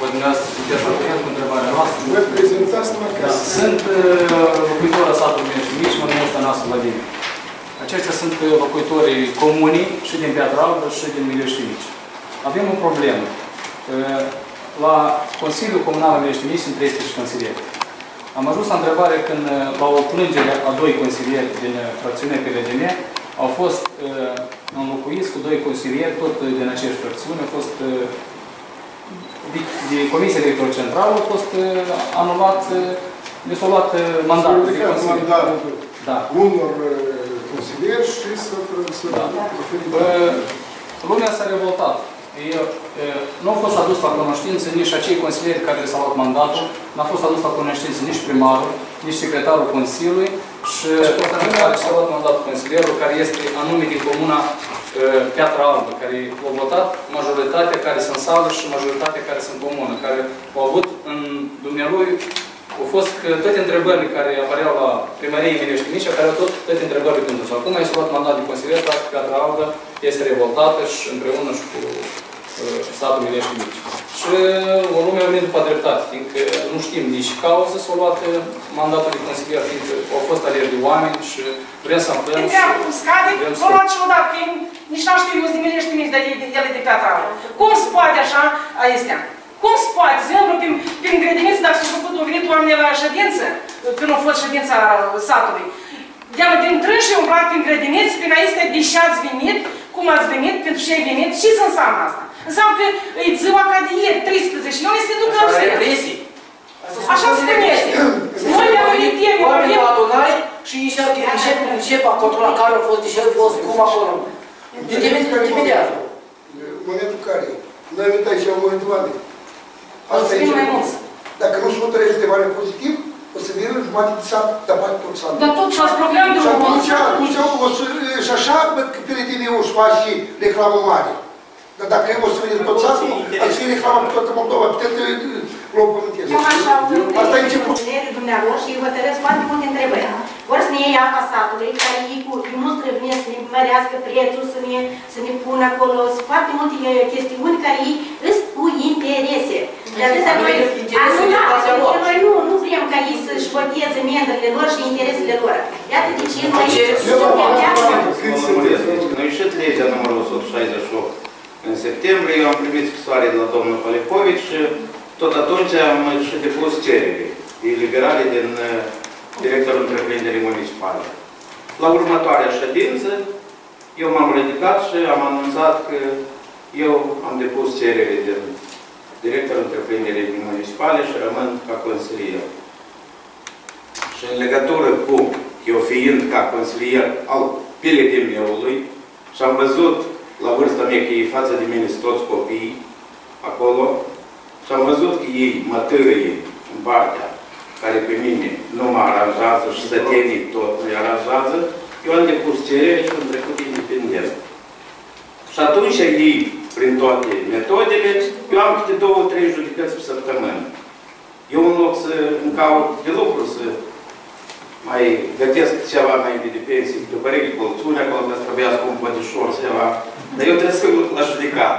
după dumneavoastră sunteți la curent cu întrebarea noastră. Vă prezentați numai ca să... Sunt locuitori a satului Miești Mici, mă numesc Tănasul Vladimir. Aceștia sunt locuitorii comunii și din Piatra Albă și din Miliești Mici. Avem o problemă. La Consiliul Comunal al Miliești Mici sunt 13 consilieri. Am ajuns la întrebare când, la o plângere a 2 consilieri din fracțiunea PLDM, au fost înlocuiți cu 2 consilieri, tot din aceeași fracțiune, au fost de Comisia Director Central, au fost anulat, le s-au luat mandatul de consilieri. Da. Unor consilieri și să lumea s-a revoltat. Nu a fost adus la cunoștință nici acei consilieri care s-au luat mandatul, n-a fost adus la cunoștință nici primarul, nici secretarul Consiliului și care s-a luat mandatul consilierul, care este anume din comuna Piatra Albă, care a votat majoritatea care sunt în sală și majoritatea care sunt în comună, care au avut în dumnealui, au fost toate întrebările care apăreau la primăriei Miliești Mici, care au toate întrebările pentru să. Acum ai s-a luat mandat de consilier, practic Piatra Albă este revoltată și împreună și cu satul Miliești Mici. Și o lume a venit după dreptate, fiindcă nu știm nici cauză s-a luat mandatul de consilier, fiindcă au fost aleri de oameni și vrem să aflăm. Scade, vă luați și odată, că nici n-am știu eu de Miliești Mici, dar ele de Piatra Albă. Cum se poate așa, este? Cum se poate? De exemplu, prin grădiniță, dacă s-a făcut, au venit oamenii la ședință, când a fost ședința satului. De-am din trânși umblat prin grădiniță, prin aici de ce ați venit, cum ați venit, pentru ce ai venit, ce înseamnă asta? Înseamnă că e ziua ca de ieri, 13, și noi ne se duc la represii. Așa se numește. Noi le-am venit ieri, nu avem la adunare și încep a controla care au fost, deși au fost, cum acolo. Imediat. Momentul care? Noi venit aici la momentul oameni. Asta e mai mulți. Dacă nu se hotărăște de mare pozitiv, o să vină jumătate de sat, dar bate tot satul. Dar tot și-ați program de urmă. Și atunci o să, și așa, văd că PLDM-ul își face și reclamă mare. Dar dacă o să vină tot satul, ați fi reclamă pe toată Moldova, pe toate loc pământesc. Asta e început. Dumnealor și îi hotărăsc foarte multe întrebări. Vor să ne iei apa satului, care ei nu străvine să ne mărească prețul, să ne pună acolo, sunt foarte multe chestiuni care ei îți cu interese. De atâta noi nu vrem ca ei să-și voteze membrile lor și interesele lor. Iată de ce noi Noi ieșit legea numărul 168 în septembrie, eu am primit scrisoare de la domnul Palepovici și tot atunci am și depus cerere eliberare din directorul întreprinderii municipale. La următoarea ședință, eu m-am ridicat și am anunțat că eu am depus cerere din directorul întreprinderii municipale și rămân ca consilier. Și în legătură cu eu fiind ca consilier al PLDM-ului și am văzut la vârsta mea că ei față de mine sunt toți copiii acolo și am văzut că ei mă târâie în partea care pe mine nu mă aranjează și sătenii tot nu-i aranjează, eu am depus cerere și am trecut independent. Și atunci ei, prin toate metodele, eu am câte 2-3 judecăți pe săptămână. Eu în loc să îmi caut de lucru, să mai gătesc ceva înainte de pensii, de părere de colțune, acolo că să trebuia să pun pătișor, ceva. Dar eu trebuie să mă la judecat.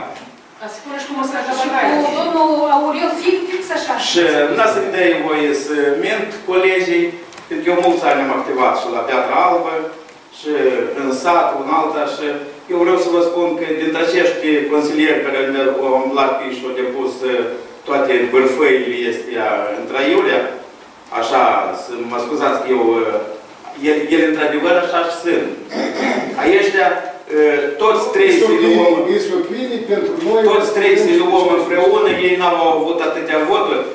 Spune-și cum o să ajungă. Cu domnul Aurel fix așa. Și n-a să-mi dea voie să mint colegii, pentru că eu mulți ani am activat și la Piatra Albă, și în sat, în alta, și eu vreau să vă spun că dintre acești consilieri care au umblat pe și au depus toate bârfăile astea între iulia, așa, mă scuzați că eu, el într-adevăr așa și sunt. Aceștia, toți trei să le luăm împreună, ei n-au avut atâtea voturi,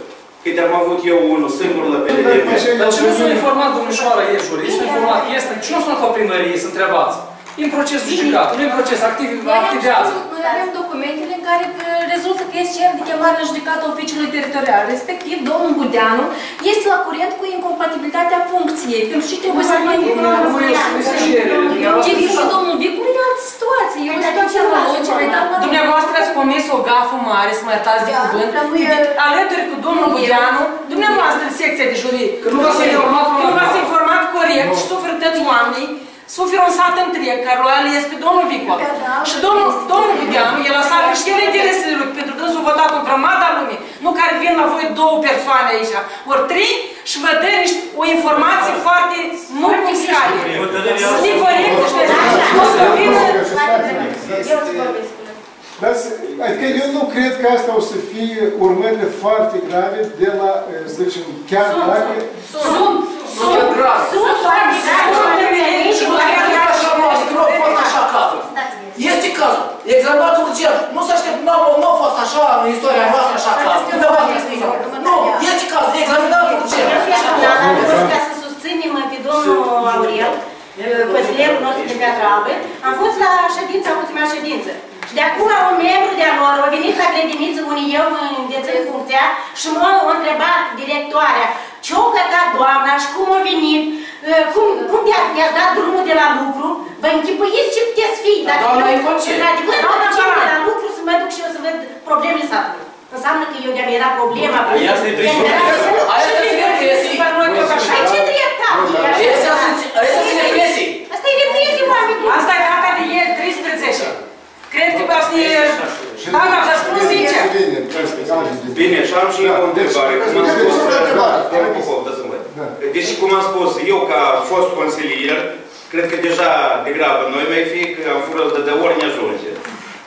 cât am avut eu unul singur la PLDM. Dar ce nu s-a informat domnișoara e jurist, s-a informat este, ce nu s-a la primărie să întrebați? E în proces judicat, nu e în proces, activează. Noi avem documentele în care rezultă că este cer de chemare în judecată oficiului teritorial. Respectiv, domnul Budeanu este la curent cu incompatibilitatea funcției. Pentru ce trebuie să mai informăm? Și domnul Vicu e altă situație. E o situație analogică. Dumneavoastră ați comis o gafă mare, să mă iertați de cuvânt, alături cu domnul Budeanu, dumneavoastră, secția de jurii, nu v-ați informat corect și suferă toți oamenii, suferă un sat întreg care l-a ales pe domnul Vicol. Și domnul Videanu, el a salvat și el interesele lui, pentru dânsul votat în grămada lumii, nu care vin la voi două persoane aici, ori trei, și vă dă o informație foarte multiscale. Să fie corectă și nu să vină... Adică eu nu cred că asta o să fie urmările foarte grave de la, să zicem, chiar dacă... Sunt grave. Sunt foarte grave. Este cazul. Examinatul urgent. Nu se aștept, nu a fost așa în istoria noastră așa caz. Nu, este cazul. Examinatul urgent. Ca să susținem pe domnul Aurel, consilierul nostru de Piatra Albă, am fost la ultima ședință. Și de acum un membru de-a lor a venit la grădiniță unde eu îndețin funcția și m-a întrebat directoarea ce-o cătat doamna și cum a venit, cum i-ați dat drumul de la lucru, vă închipuiți ce puteți fi. Doamna e concert. Într-adevăr, de la lucru să mă duc și eu să văd problemele satului. Înseamnă că eu de-am era problema. Aia se Ce dreptate? Asta se represii. Asta e represie, oameni. Asta e data de ieri, 13. Cred că v-ați da, v-ați spus sincer. Bine, și am și eu o întrebare. Deci, cum am spus, eu ca fost consilier, cred că deja degrabă noi mai fi, că am furat de ori ne ajunge.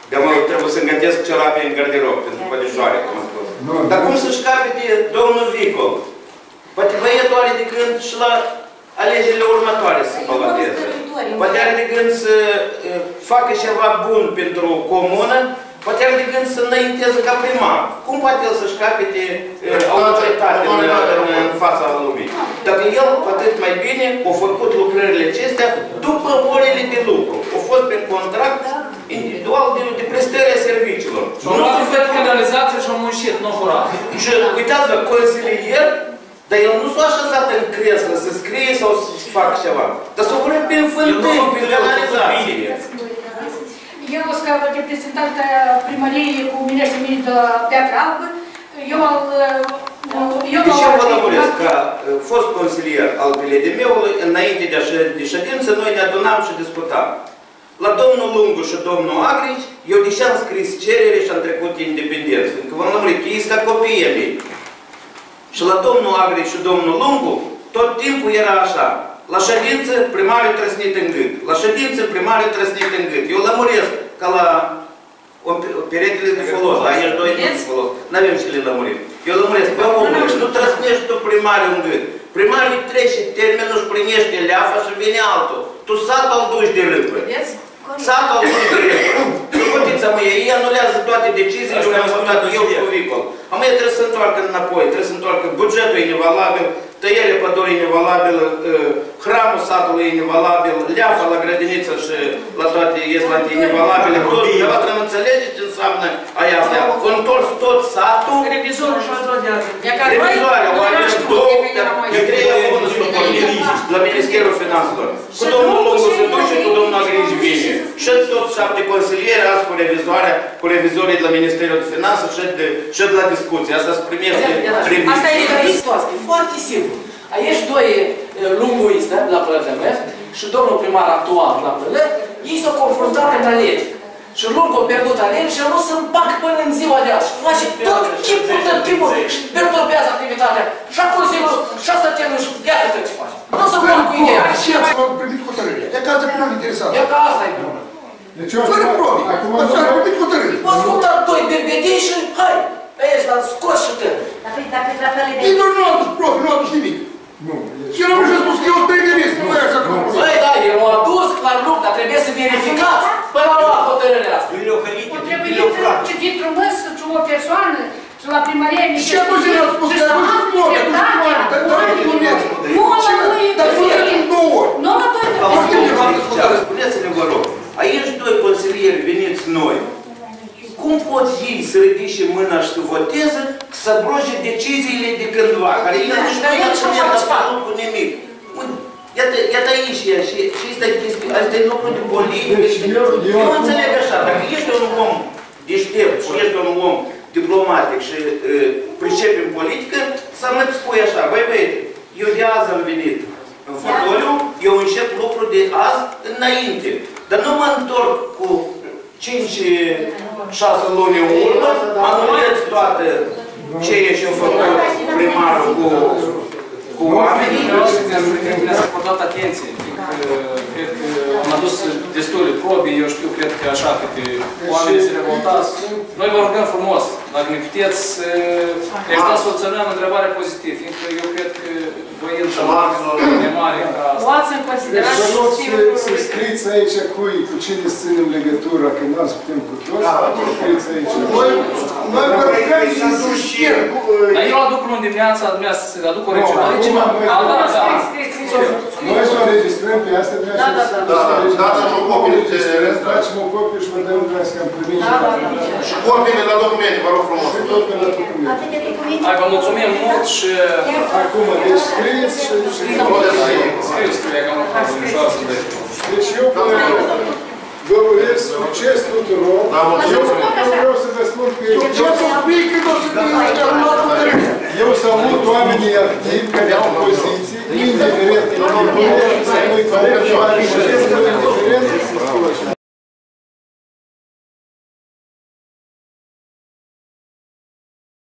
De-am trebuie să-mi gătesc cerape în garderob, pentru pădișoare, cum am spus. Dar cum să-și capete domnul Vicol? Poate băietul are de gând și la alegerile următoare să baloteze. Poate are de gând să facă ceva bun pentru comună, poate are de gând să înainteze ca primar. Cum poate el să-și capete autoritate în fața lumii? Dacă el, cu atât mai bine, a făcut lucrările acestea după orele de lucru. A fost pe contract individual de prestarea serviciilor. Și au luat fel finalizație și au muncit, nu furat. Și uitați-vă, consilier, dar el nu s-a așezat în creslă să scrie sau să facă ceva. Dar s-a urât prin fântâni, prin canalizație. Eu, ca reprezentantă primăriei cu Minești de Piatra Albă, De ce vă lămuresc? Că fost consilier al PLDM-ului, înainte de ședință, noi ne adunam și discutam. La domnul Lungu și domnul Agrici, eu deși am scris cerere și am trecut independență. Încă v-am lămurit că ei sunt copiii mei. Și la domnul Agrici și domnul Lungu, tot timpul era așa. La ședință, primarul trăsnit în gât. La ședință, primarul trăsnit în gât. Eu lămuresc ca la peretele de folos. Aici doi de folos. N-avem ce le lămurim. Eu lămuresc pe omul și nu trăsnești tu primarul în gât. Primarul trece termenul și primește leafa și vine altul. Tu satul îl duci de râpă. Satul îl duci de râpă. Socotița-mă, ei anulează toate deciziile și le-am votat eu cu Vicol. Amă, trebuie să întoarcă înapoi, trebuie să întoarcă bugetul e nevalabil, tăierea pădurii e nevalabilă, hramul satului e nevalabil, leafa la grădiniță și la toate ieslatele e nevalabile. Dumneavoastră nu înțelegeți ce înseamnă aia asta. Întors tot satul. Revizorul și Revizoarea, oameni două, de treia lună s-o pornit la Ministerul Finanțelor. Cu domnul Lungu se duce, cu domnul Agrici vine. Și tot 7 consilieri, azi cu revizorii de la Ministerul de Finanțe și de la discuție. Asta se primește revizii. Asta este situație. Foarte simplu. Aici doi lunguiți la Plătămăr și domnul primar actual la Plătămăr, ei s-au confruntat în alegi. Și Lungu a pierdut alegi și nu se împac până în ziua de azi. Și face tot chipul tăpimul și perturbează activitatea. Și acolo zilul, și asta termen și iată tot ce face. Nu se pun cu ideea. Și ați primit hotărârea. E ca asta pe noi interesant. E ca asta e bună. Fără probe. Ați primit hotărârea. O ascultat doi berbedei și hai, pe aici, l-am scos și tăi. Ei doar nu au adus probe, nu au adus nimic. Nu. El a și-a spus că eu sunt primit, nu mai așa cum. Băi, da, el m-a adus clar lucru, dar trebuie să verificați până la lua hotărârea asta. Trebuie citit frumos și o persoană și la primărie mi Și atunci el a spus că a adus probe, a adus probe, dar nu merge. Dar nu merge în 2 ori. Nu mă doi. Spuneți-ne, vă rog, aici doi consilieri veniți noi. Cum pot ei să ridice mâna și să voteze, să abroge deciziile de cândva, care ei nu știu absolut cu nimic? Iată aici ea și asta e lucru de politică. Eu înțeleg așa, dacă ești un om deștept și ești un om diplomatic și pricepi în politică, să nu-ți spui așa, băi, eu de azi am venit în fotoliu, eu încep lucrul de azi înainte. Dar nu mă întorc cu 5-6 luni în urmă, anulez toate ce ești făcut primarul cu oamenii. Ne-ați acordat atenție. Cred că am adus destule probe, eu știu, cred că așa câte oamenii se revoltați. Noi vă rugăm frumos, dacă ne puteți să soluționăm întrebarea pozitiv, fiindcă eu cred că voința e mare ca asta. Luați în considerare Deci vă rog și să scriți aici cu cine ținem legătura, că nu azi putem cu toți, scriți aici. Noi vă rugăm să susținem. Dar eu aduc luni dimineața, dumneavoastră să aduc o regiune. Noi să o înregistrăm pe asta, dați-mi o copie de... Dați-mi o copie și vă dăm că am primit și copiile la documente, vă rog frumos. și tot pe la documente. Hai, vă mulțumim mult și... Acum, deci scrieți și... Scriu, că am luat ușor să dă. Deci eu vă urez succes tuturor. Eu vreau să vă spun că eu salut oamenii activi care au poziții, indiferent, nu